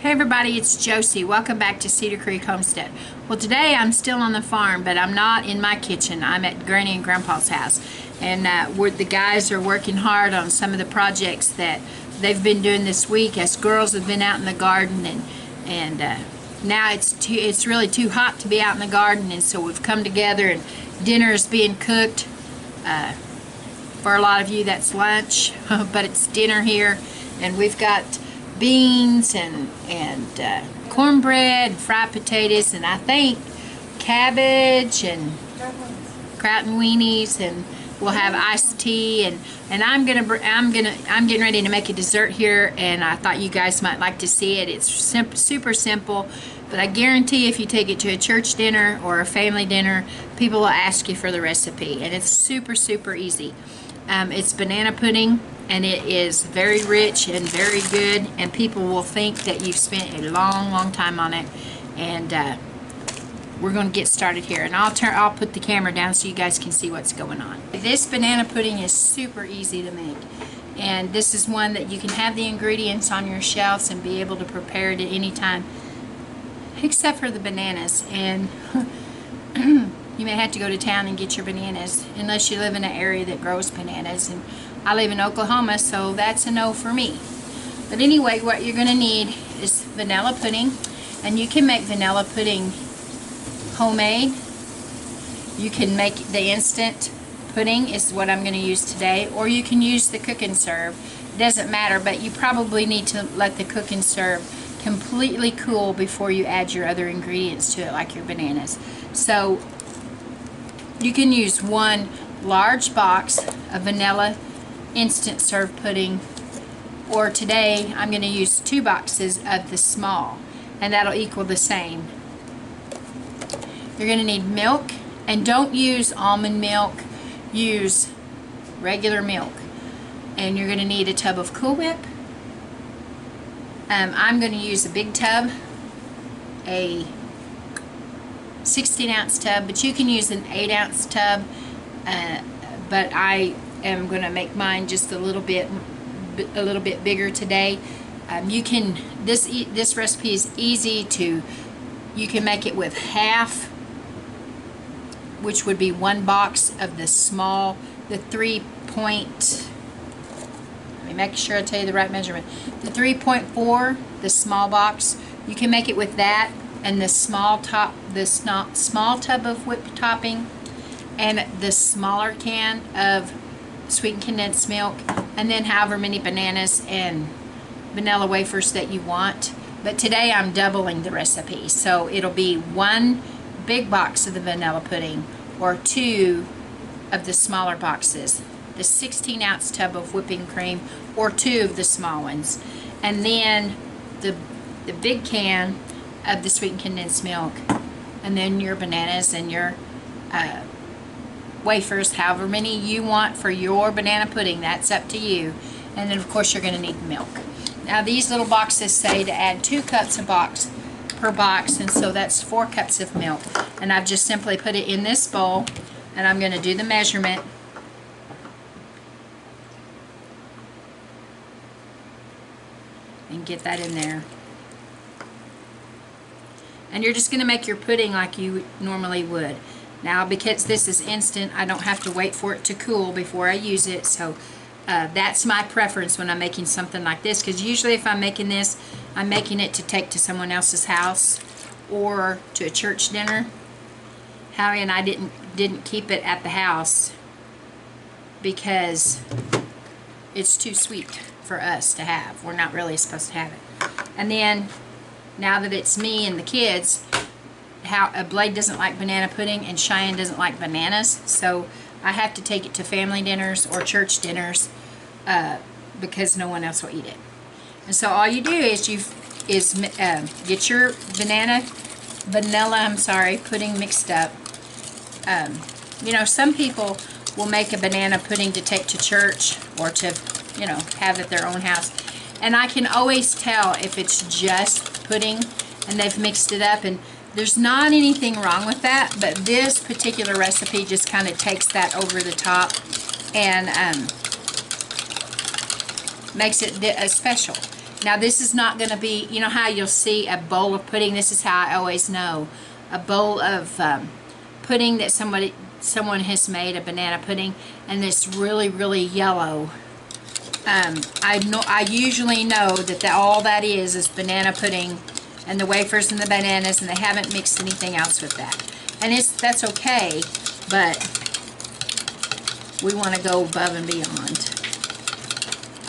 Hey everybody, it's Josie. Welcome back to Cedar Creek Homestead. Well, today I'm still on the farm, but I'm not in my kitchen. I'm at Granny and Grandpa's house. And the guys are working hard on some of the projects that they've been doing this week as girls have been out in the garden. And now it's really too hot to be out in the garden, and so we've come together and dinner is being cooked. For a lot of you, that's lunch, but it's dinner here. And we've got beans and cornbread and fried potatoes, and I think cabbage and kraut and weenies, and we'll have iced tea, and I'm getting ready to make a dessert here, and I thought you guys might like to see it. It's super simple, but I guarantee if you take it to a church dinner or a family dinner, people will ask you for the recipe, and it's super easy. It's banana pudding, and it is very rich and very good, and people will think that you've spent a long time on it. And we're going to get started here, and I'll put the camera down so you guys can see what's going on. This banana pudding is super easy to make, and this is one that you can have the ingredients on your shelves and be able to prepare it at any time, except for the bananas. And you may have to go to town and get your bananas unless you live in an area that grows bananas, and I live in Oklahoma, so that's a no for me. But anyway, what you're going to need is vanilla pudding, and you can make vanilla pudding homemade. You can make the instant pudding is what I'm going to use today, or you can use the cook and serve. It doesn't matter, but you probably need to let the cook and serve completely cool before you add your other ingredients to it, like your bananas. So you can use one large box of vanilla instant serve pudding, or today I'm going to use 2 boxes of the small, and that'll equal the same. You're going to need milk, and don't use almond milk, use regular milk. And you're going to need a tub of Cool Whip. I'm going to use a big tub, a 16-ounce tub, but you can use an 8-ounce tub, but I am going to make mine just a little bit bigger today. This recipe is easy to, you can make it with half, which would be 1 box of the small, the 3-point, let me make sure I tell you the right measurement, the 3.4, the small box. You can make it with that and the small tub of whipped topping, and the smaller can of sweetened condensed milk, and then however many bananas and vanilla wafers that you want. But today I'm doubling the recipe, so it'll be 1 big box of the vanilla pudding, or 2 of the smaller boxes, the 16-ounce tub of whipping cream, or 2 of the small ones, and then the big can of the sweetened condensed milk, and then your bananas and your wafers, however many you want for your banana pudding, that's up to you. And then of course you're going to need milk. Now these little boxes say to add 2 cups per box, and so that's 4 cups of milk, and I've just simply put it in this bowl, and I'm going to do the measurement. And get that in there. And you're just going to make your pudding like you normally would. Now, because this is instant, I don't have to wait for it to cool before I use it, so that's my preference when I'm making something like this, because usually if I'm making this, I'm making it to take to someone else's house or to a church dinner. Howie and I didn't keep it at the house because it's too sweet for us to have. We're not really supposed to have it. And then, now that it's me and the kids, Blade doesn't like banana pudding and Cheyenne doesn't like bananas, so I have to take it to family dinners or church dinners because no one else will eat it. And so all you do is get your vanilla pudding mixed up. You know, some people will make a banana pudding to take to church or to, you know, have at their own house, and I can always tell if it's just pudding and they've mixed it up, and there's not anything wrong with that, but this particular recipe just kind of takes that over the top and makes it special. Now this is not going to be, you know how you'll see a bowl of pudding? This is how I always know. A bowl of pudding that someone has made, a banana pudding, and it's really, really yellow. I usually know that all that is banana pudding and the wafers and the bananas, and they haven't mixed anything else with that. And that's okay, but we want to go above and beyond.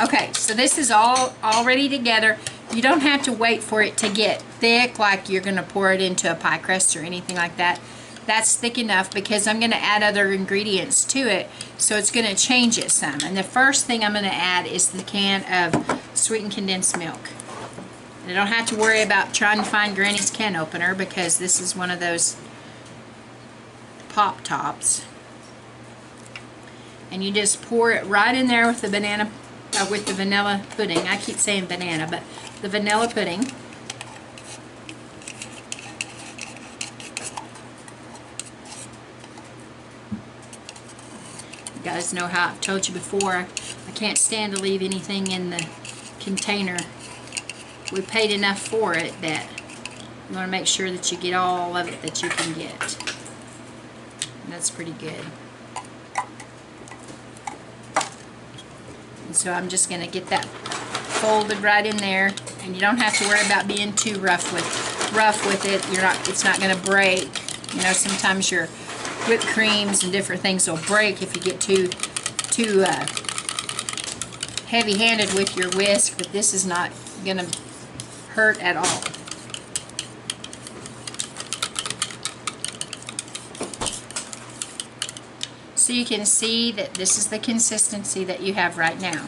Okay, so this is all ready together. You don't have to wait for it to get thick like you're going to pour it into a pie crust or anything like that. That's thick enough because I'm going to add other ingredients to it, so it's going to change it some. And the first thing I'm going to add is the can of sweetened condensed milk. And I don't have to worry about trying to find Granny's can opener because this is one of those pop tops. And you just pour it right in there with the with the vanilla pudding. I keep saying banana, but the vanilla pudding. You guys know how I've told you before, I can't stand to leave anything in the container. We paid enough for it that you want to make sure that you get all of it that you can get. And that's pretty good. And so I'm just going to get that folded right in there, and you don't have to worry about being too rough with it. It's not going to break. You know, sometimes your whipped creams and different things will break if you get too heavy-handed with your whisk, but this is not going to hurt at all. So you can see that this is the consistency that you have right now.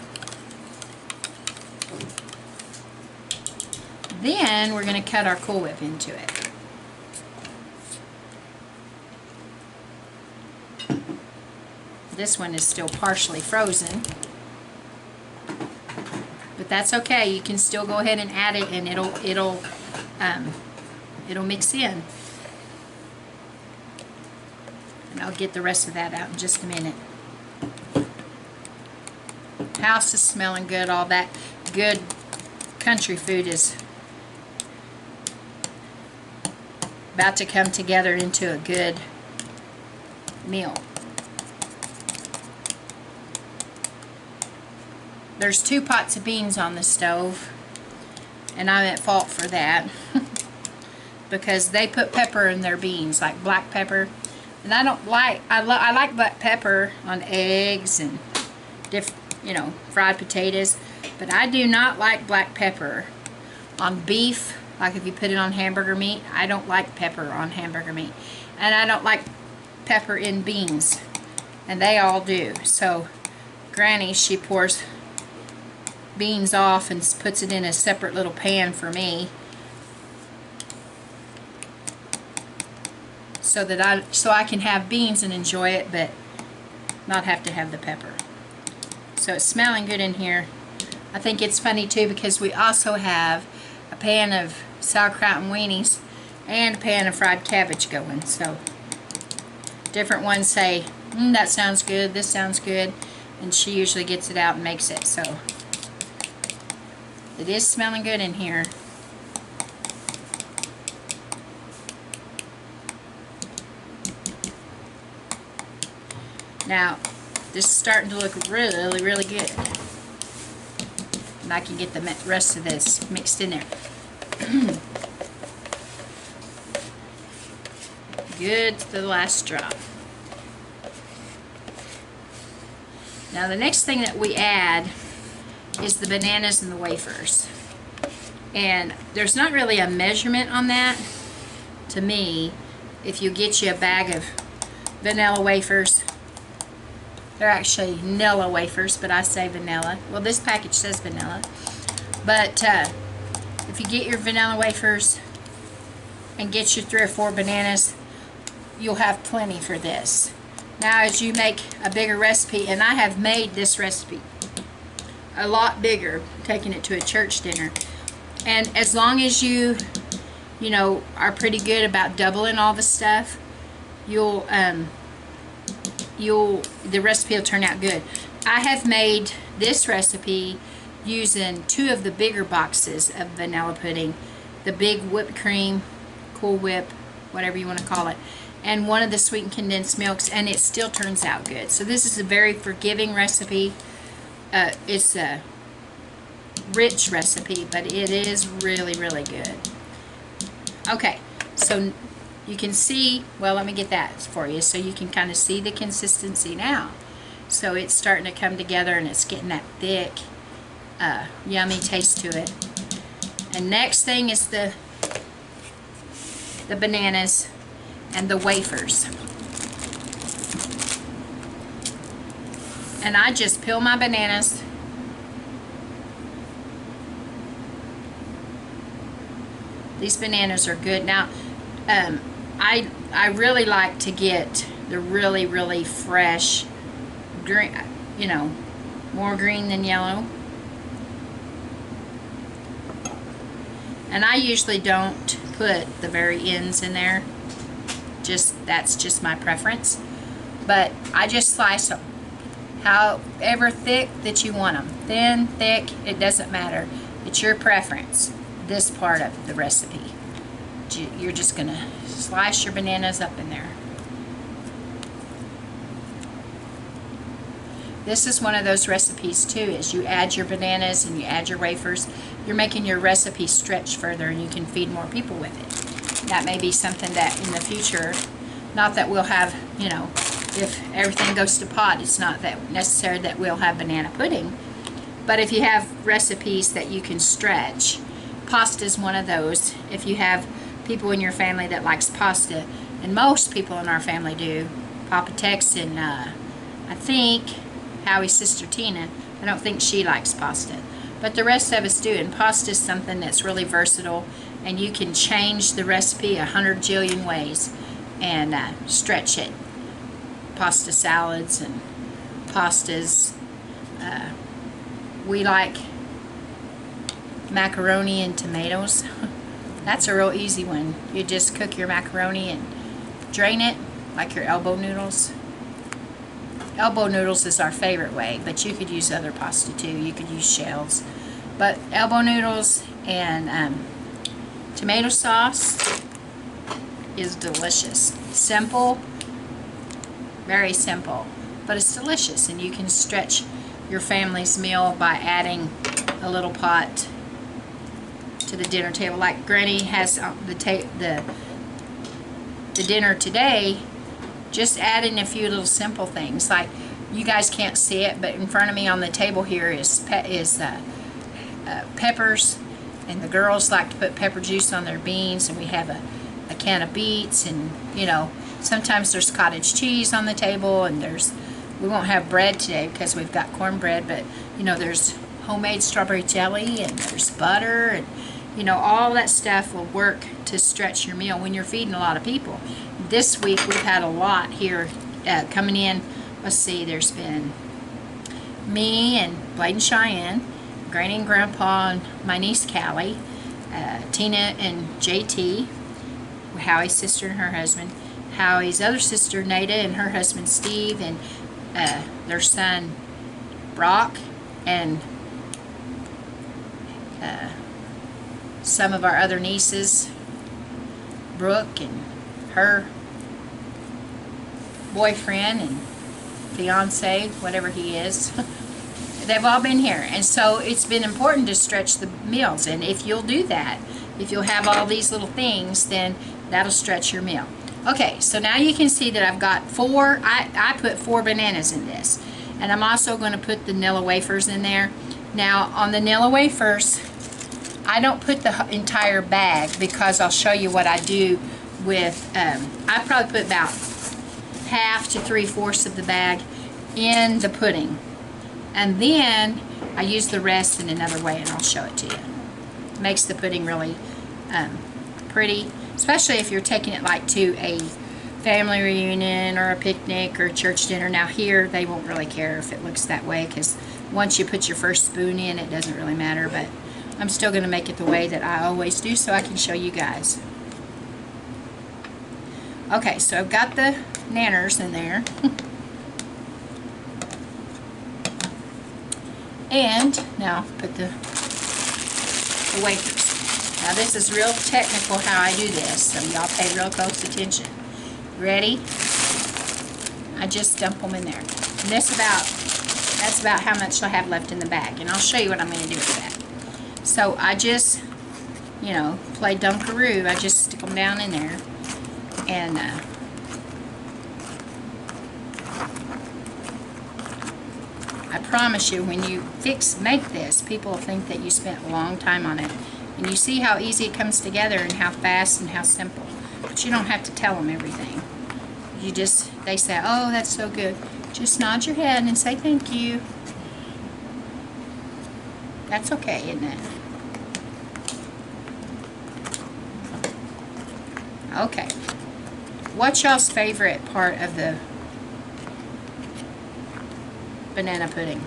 Then we're going to cut our Cool Whip into it. This one is still partially frozen, but that's okay. You can still go ahead and add it, and it'll mix in. And I'll get the rest of that out in just a minute. House is smelling good. All that good country food is about to come together into a good meal. There's 2 pots of beans on the stove, and I'm at fault for that because they put pepper in their beans, like black pepper. And I don't like, I like black pepper on eggs and fried potatoes, but I do not like black pepper on beef. Like if you put it on hamburger meat, I don't like pepper on hamburger meat. And I don't like pepper in beans, and they all do. So Granny, she pours beans off and puts it in a separate little pan for me, so I can have beans and enjoy it, but not have to have the pepper. So it's smelling good in here. I think it's funny too because we also have a pan of sauerkraut and weenies and a pan of fried cabbage going. So different ones say, that sounds good, this sounds good, and she usually gets it out and makes it. So it is smelling good in here. Now, this is starting to look really, really good. And I can get the rest of this mixed in there. Good to the last drop. Now, the next thing that we add is the bananas and the wafers. And there's not really a measurement on that. To me, if you get you a bag of vanilla wafers, they're actually vanilla wafers, but I say vanilla. Well, this package says vanilla. But if you get your vanilla wafers and get you 3 or 4 bananas, you'll have plenty for this. Now, as you make a bigger recipe, and I have made this recipe a lot bigger, taking it to a church dinner. And as long as you are pretty good about doubling all the stuff, the recipe will turn out good. I have made this recipe using 2 of the bigger boxes of vanilla pudding, the big whipped cream, Cool Whip, whatever you want to call it, and 1 of the sweetened condensed milks, and it still turns out good. So this is a very forgiving recipe. It's a rich recipe, but it is really, really good. Okay, so you can see, well, let me get that for you so you can kind of see the consistency now. So it's starting to come together and it's getting that thick, yummy taste to it. And next thing is the bananas and the wafers. And I just peel my bananas. These bananas are good. Now, I really like to get the really, really fresh green, you know, more green than yellow. And I usually don't put the very ends in there. That's just my preference. But I just slice them however thick that you want them. Thin, thick, it doesn't matter. It's your preference. This part of the recipe, you're just gonna slice your bananas up in there. This is one of those recipes too, is you add your bananas and you add your wafers, you're making your recipe stretch further and you can feed more people with it. That may be something that in the future, not that we'll have, you know, if everything goes to pot, it's not that necessary that we'll have banana pudding, but if you have recipes that you can stretch, pasta is one of those. If you have people in your family that likes pasta, and most people in our family do, Papa Tex and I think Howie's sister Tina, I don't think she likes pasta, but the rest of us do. And pasta is something that's really versatile, and you can change the recipe 100 jillion ways and stretch it. Pasta salads and pastas. We like macaroni and tomatoes. That's a real easy one. You just cook your macaroni and drain it like your elbow noodles. Elbow noodles is our favorite way, but you could use other pasta too. You could use shells, but elbow noodles and tomato sauce is delicious. Simple, very simple, but it's delicious, and you can stretch your family's meal by adding a little pot to the dinner table. Like Granny has the dinner today, just adding a few little simple things. Like, you guys can't see it, but in front of me on the table here is peppers, and the girls like to put pepper juice on their beans, and we have a can of beets, and you know, sometimes there's cottage cheese on the table, and we won't have bread today because we've got cornbread, but you know, there's homemade strawberry jelly, and there's butter, and you know, all that stuff will work to stretch your meal when you're feeding a lot of people. This week we've had a lot here coming in. Let's see, there's been me and Blade and Cheyenne, Granny and Grandpa, and my niece Callie, Tina and JT, Howie's sister and her husband, Howie's other sister Nada and her husband Steve, and their son Brock, and some of our other nieces, Brooke and her boyfriend and fiance, whatever he is. They've all been here, and so it's been important to stretch the meals. And if you'll do that, if you'll have all these little things, then that'll stretch your meal. Okay, so now you can see that I've got I put 4 bananas in this, and I'm also going to put the vanilla wafers in there. Now on the vanilla wafers, I don't put the entire bag because I'll show you what I do with, I probably put about half to 3/4 of the bag in the pudding. And then I use the rest in another way, and I'll show it to you. It makes the pudding really pretty, especially if you're taking it like to a family reunion or a picnic or a church dinner. Now here, they won't really care if it looks that way, because once you put your first spoon in, it doesn't really matter, but I'm still going to make it the way that I always do so I can show you guys. Okay, so I've got the nanners in there. And now put the wafers. Now this is real technical how I do this, so y'all pay real close attention. Ready? I just dump them in there. And that's about how much I have left in the bag. And I'll show you what I'm going to do with that. So I just, you know, play Dunkaroo. I just stick them down in there. And I promise you, when you make this, people will think that you spent a long time on it. And you see how easy it comes together and how fast and how simple. But you don't have to tell them everything. They say, oh, that's so good. Just nod your head and say thank you. That's okay, isn't it? Okay. What's y'all's favorite part of the banana pudding?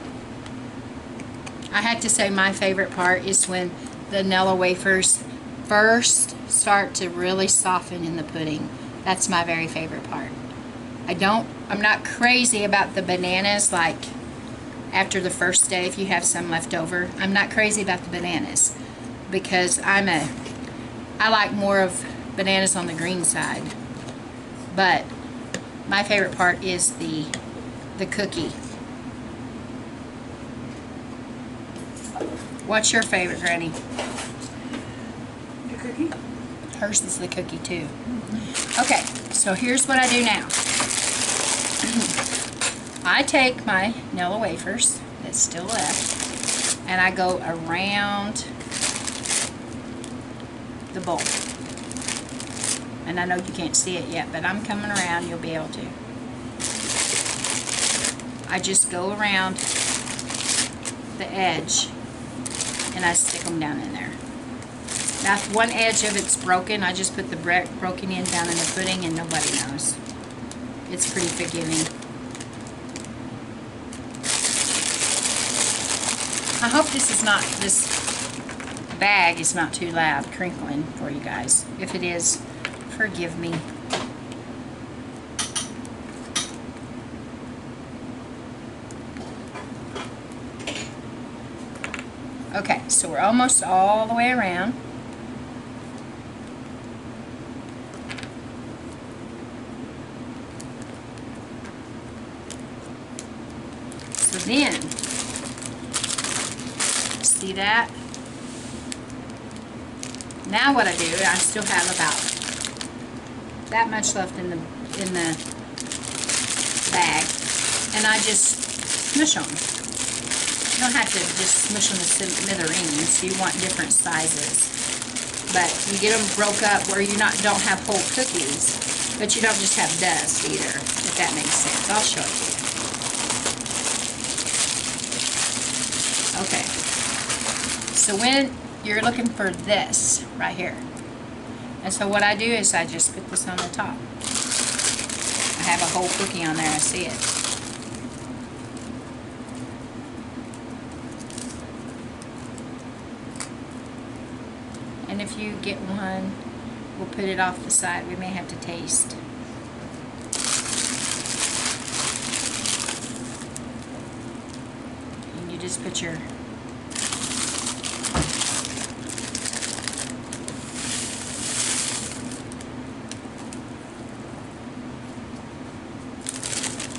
I have to say my favorite part is when the vanilla wafers first start to really soften in the pudding. That's my very favorite part. I'm not crazy about the bananas, like after the first day if you have some left over. I'm not crazy about the bananas because I like more of bananas on the green side. But my favorite part is the cookie. What's your favorite, Granny? The cookie? Hers is the cookie too. Okay, so here's what I do now. I take my vanilla wafers that's still left and I go around the bowl. And I know you can't see it yet, but I'm coming around, you'll be able to. I just go around the edge and I stick them down in there. Now if one edge of it's broken, I just put the broken end down in the pudding and nobody knows. It's pretty forgiving. I hope this bag is not too loud crinkling for you guys. If it is, forgive me. Okay, so we're almost all the way around. So then, see that? Now what I do, I still have about that much left in the bag, and I just smush them. You don't have to just smush them to smithereens. You want different sizes, but you get them broke up where you don't have whole cookies, but you don't just have dust either. If that makes sense, I'll show it to you. Okay. So when you're looking for this right here, and so what I do is I just put this on the top. I have a whole cookie on there, I see it. And if you get one, we'll put it off the side. We may have to taste. And you just put your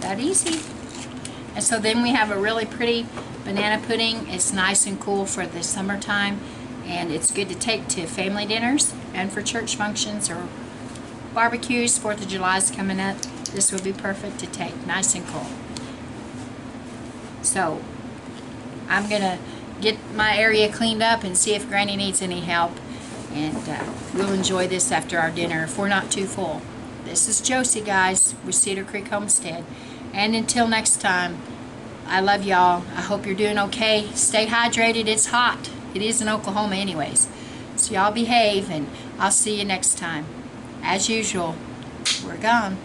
that easy. And so then we have a really pretty banana pudding. It's nice and cool for the summertime, and it's good to take to family dinners and for church functions or barbecues. 4th of July is coming up. This would be perfect to take, nice and cool. So I'm gonna get my area cleaned up and see if Granny needs any help, and we'll enjoy this after our dinner if we're not too full. This is Josie, guys, with Cedar Creek Homestead. And until next time, I love y'all. I hope you're doing okay. Stay hydrated. It's hot. It is in Oklahoma anyways. So y'all behave, and I'll see you next time. As usual, we're gone.